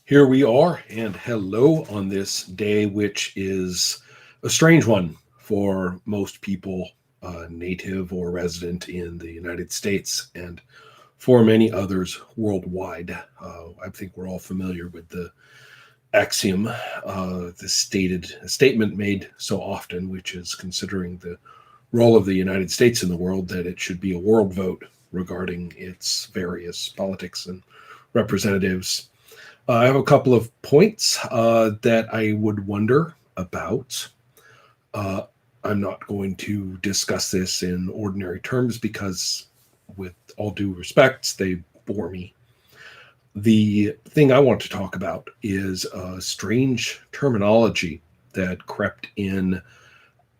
Here we are, and hello on this day, which is a strange one for most people, native or resident in the United States, and for many others worldwide. I think we're all familiar with the axiom, the statement made so often, which is considering the role of the United States in the world, that it should be a world vote regarding its various politics and representatives. I have a couple of points that I would wonder about. Uh, I'm not going to discuss this in ordinary terms because, with all due respect, they bore me. The thing I want to talk about is a strange terminology that crept in,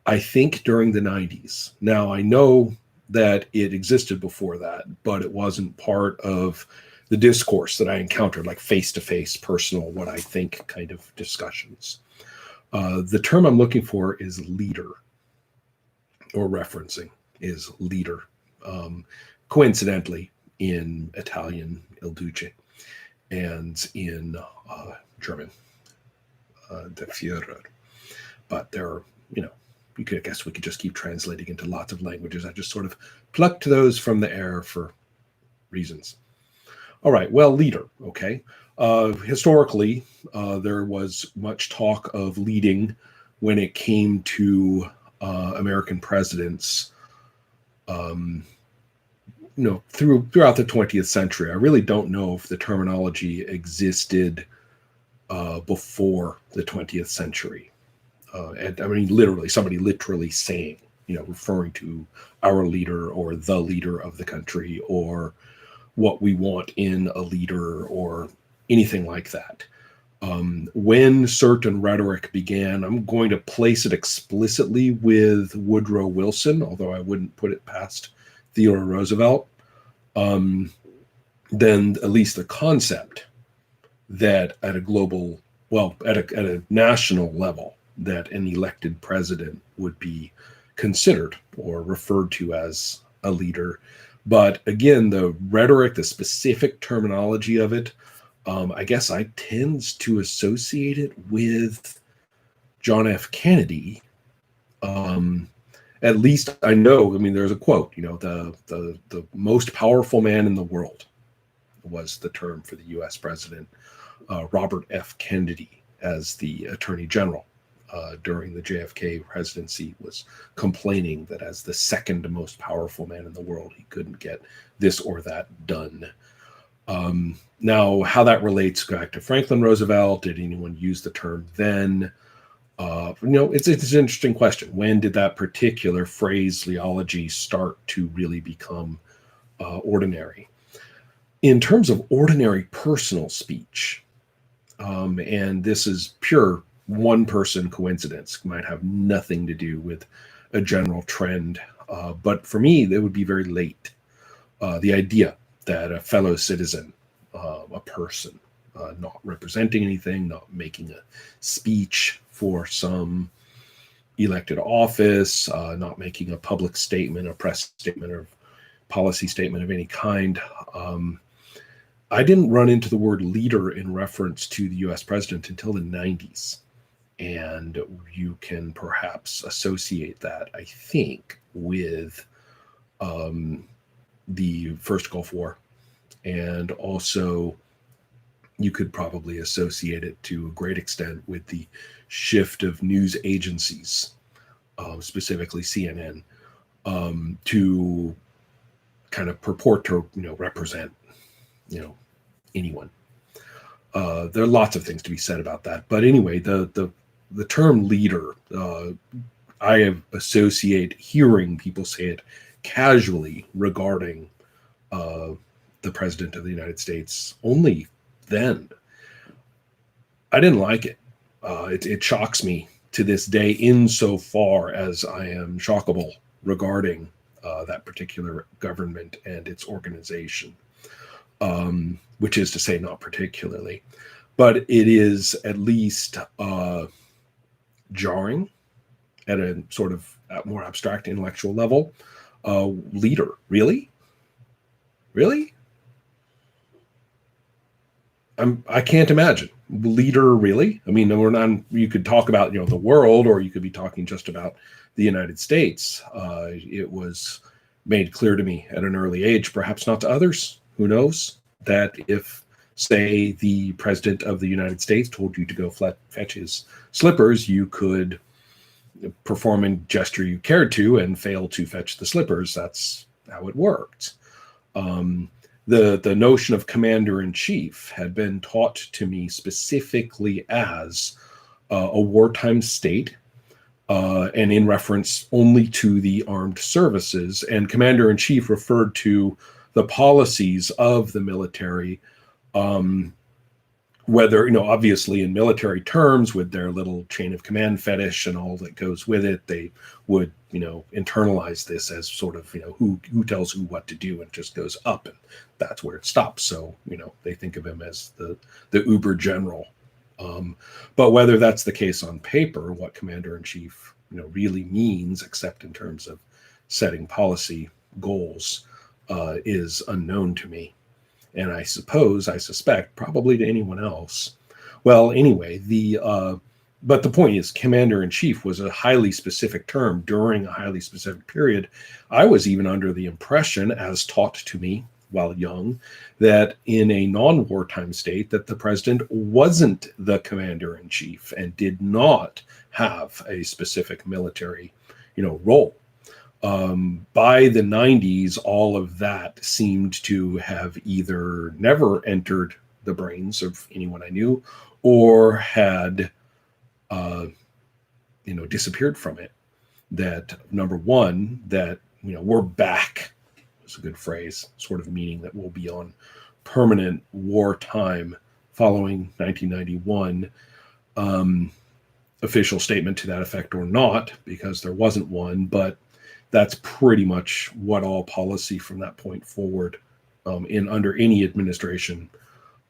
I think, during the 90s. Now, I know that it existed before that, but it wasn't part of the discourse that I encountered, like face to face, personal, what I think kind of discussions. The term I'm looking for is leader, or referencing is leader. Um, Coincidentally, in Italian, il duce, and in German, der Führer. But there are, you could, I guess we could just keep translating into lots of languages. I just sort of plucked those from the air for reasons. All right, well, leader, okay. Historically, there was much talk of leading when it came to American presidents. Um, throughout the 20th century, I really don't know if the terminology existed before the 20th century. And I mean, literally, somebody literally saying, referring to our leader or the leader of the country or what we want in a leader or anything like that. When certain rhetoric began, I'm going to place it explicitly with Woodrow Wilson, although I wouldn't put it past Theodore Roosevelt. Then at least the concept that at a global, well, at a national level, that an elected president would be considered or referred to as a leader. But again, the rhetoric, the specific terminology of it, I guess I tends to associate it with John F. Kennedy. Um, at least I know. I mean, there's a quote. The most powerful man in the world was the term for the U.S. president, Robert F. Kennedy, as the Attorney General during the JFK presidency, was complaining that as the second most powerful man in the world, he couldn't get this or that done. Now, how that relates back to Franklin Roosevelt, did anyone use the term then? It's an interesting question. When did that particular phraseology start to really become ordinary? In terms of ordinary personal speech, and this is pure one person coincidence, might have nothing to do with a general trend. But for me, that would be very late. The idea that a fellow citizen, a person, not representing anything, not making a speech for some elected office, not making a public statement, a press statement, or policy statement of any kind. I didn't run into the word leader in reference to the US president until the 90s. And you can perhaps associate that, I think, with the First Gulf War. And also, you could probably associate it to a great extent with the shift of news agencies, specifically CNN, to kind of purport to, represent, anyone. There are lots of things to be said about that. But anyway, the term leader, I associate hearing people say it casually regarding the president of the United States only then. I didn't like it. It shocks me to this day, insofar as I am shockable regarding that particular government and its organization, which is to say, not particularly. But it is at least jarring at a sort of more abstract intellectual level. Leader, really? Really? I can't imagine leader really. I mean, we're not. You could talk about the world, or you could be talking just about the United States. It was made clear to me at an early age, perhaps not to others. Who knows? That if, say, the president of the United States told you to go fetch his slippers, you could perform a gesture you cared to and fail to fetch the slippers. That's how it worked. The notion of commander in chief had been taught to me specifically as a wartime state, and in reference only to the armed services. And commander in chief referred to the policies of the military, whether, obviously in military terms, with their little chain of command fetish and all that goes with it, they would, internalize this as sort of, who tells who what to do, and just goes up, and that's where it stops. So, they think of him as the uber general. But whether that's the case on paper, what commander in chief, really means, except in terms of setting policy goals, is unknown to me. And I suspect, probably to anyone else. Well, anyway, but the point is, commander-in-chief was a highly specific term during a highly specific period. I was even under the impression, as taught to me while young, that in a non-wartime state, that the president wasn't the commander-in-chief and did not have a specific military, role. By the 90s, all of that seemed to have either never entered the brains of anyone I knew, or had, disappeared from it. That, number one, that, we're back, is a good phrase, sort of meaning that we'll be on permanent wartime following 1991. Official statement to that effect or not, because there wasn't one, but that's pretty much what all policy from that point forward, in under any administration,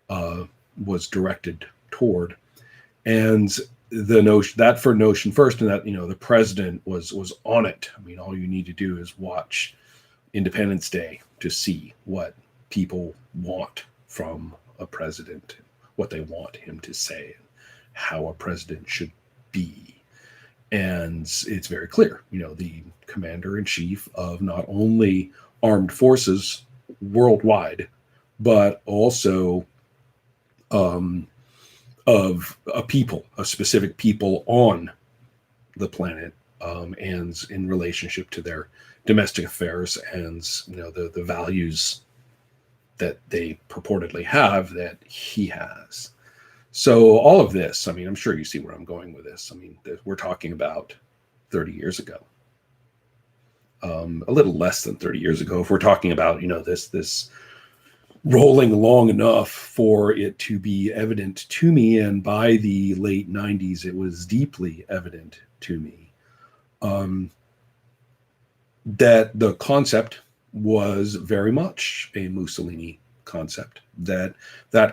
was directed toward. And the notion first, and that the president was on it. I mean, all you need to do is watch Independence Day to see what people want from a president, what they want him to say, how a president should be. And it's very clear, the commander-in-chief of not only armed forces worldwide, but also of a specific people on the planet, and in relationship to their domestic affairs and the values that they purportedly have that he has. So all of this, I mean, I'm sure you see where I'm going with this. I mean, we're talking about 30 years ago, a little less than 30 years ago. If we're talking about, this rolling long enough for it to be evident to me, and by the late 90s, it was deeply evident to me, that the concept was very much a Mussolini concept, that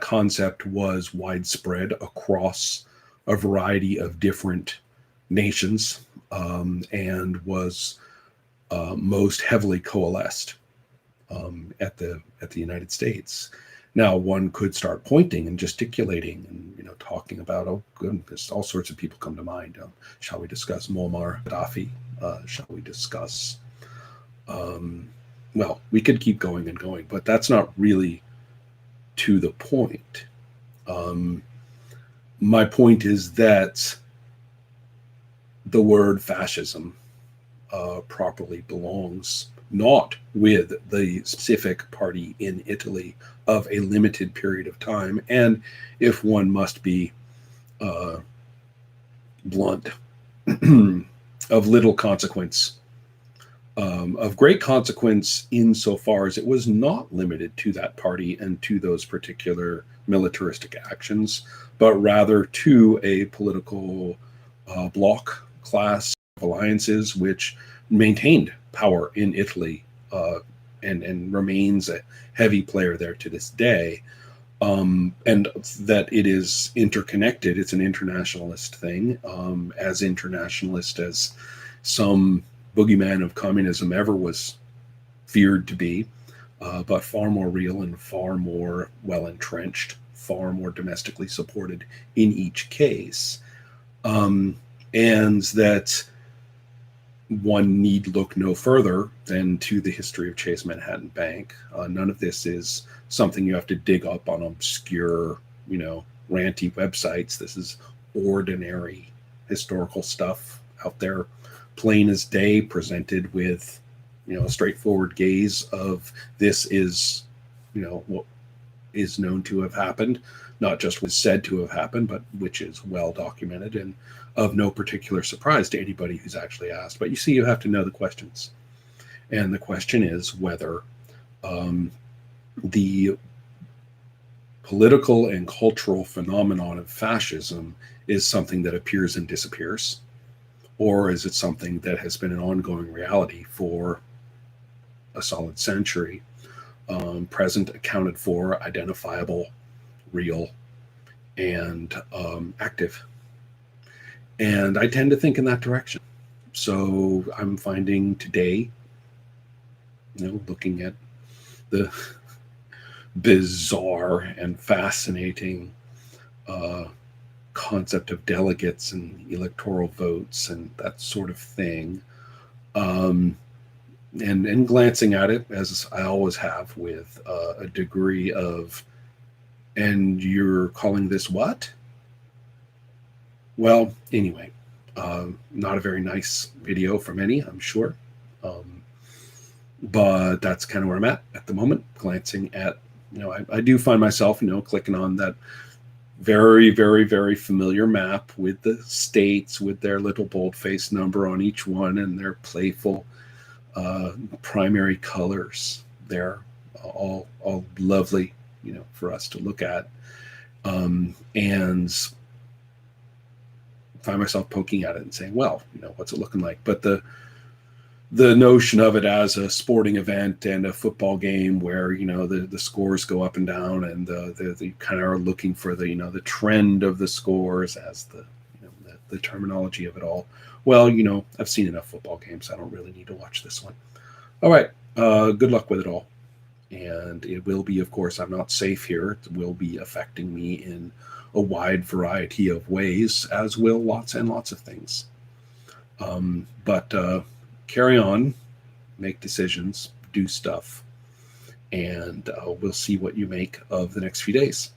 concept was widespread across a variety of different nations, and was most heavily coalesced at the United States. Now, one could start pointing and gesticulating and talking about, oh goodness, all sorts of people come to mind. Shall we discuss Muammar Gaddafi? Shall we discuss? Well, we could keep going and going, but that's not really to the point. My point is that the word fascism properly belongs not with the specific party in Italy of a limited period of time, and if one must be blunt, of little consequence, of great consequence insofar as it was not limited to that party and to those particular militaristic actions, but rather to a political bloc class of alliances which maintained power in Italy, and remains a heavy player there to this day, and that it is interconnected. It's an internationalist thing, as internationalist as some boogeyman of communism ever was feared to be, but far more real and far more well entrenched far more domestically supported in each case. And that one need look no further than to the history of Chase Manhattan Bank. None of this is something you have to dig up on obscure, ranty websites. This is ordinary historical stuff out there, plain as day, presented with, a straightforward gaze of this is, what is known to have happened, not just what's said to have happened, but which is well documented and of no particular surprise to anybody who's actually asked. But you see, you have to know the questions. And the question is whether the political and cultural phenomenon of fascism is something that appears and disappears, or is it something that has been an ongoing reality for a solid century, present, accounted for, identifiable, real, and active. And I tend to think in that direction. So I'm finding today, looking at the bizarre and fascinating concept of delegates and electoral votes and that sort of thing, and glancing at it, as I always have, with a degree of, and you're calling this what? Well, anyway, not a very nice video for many, I'm sure. But that's kind of where I'm at the moment, glancing at, I do find myself, clicking on that very, very, very familiar map with the states, with their little boldface number on each one and their playful primary colors there, all lovely, for us to look at, and find myself poking at it and saying, well, what's it looking like? But the notion of it as a sporting event and a football game where, the scores go up and down, and they kind of are looking for the trend of the scores as the terminology of it all. Well, I've seen enough football games. I don't really need to watch this one. All right. Good luck with it all. And it will be, of course, I'm not safe here. It will be affecting me in a wide variety of ways, as will lots and lots of things. But carry on, make decisions, do stuff, and we'll see what you make of the next few days.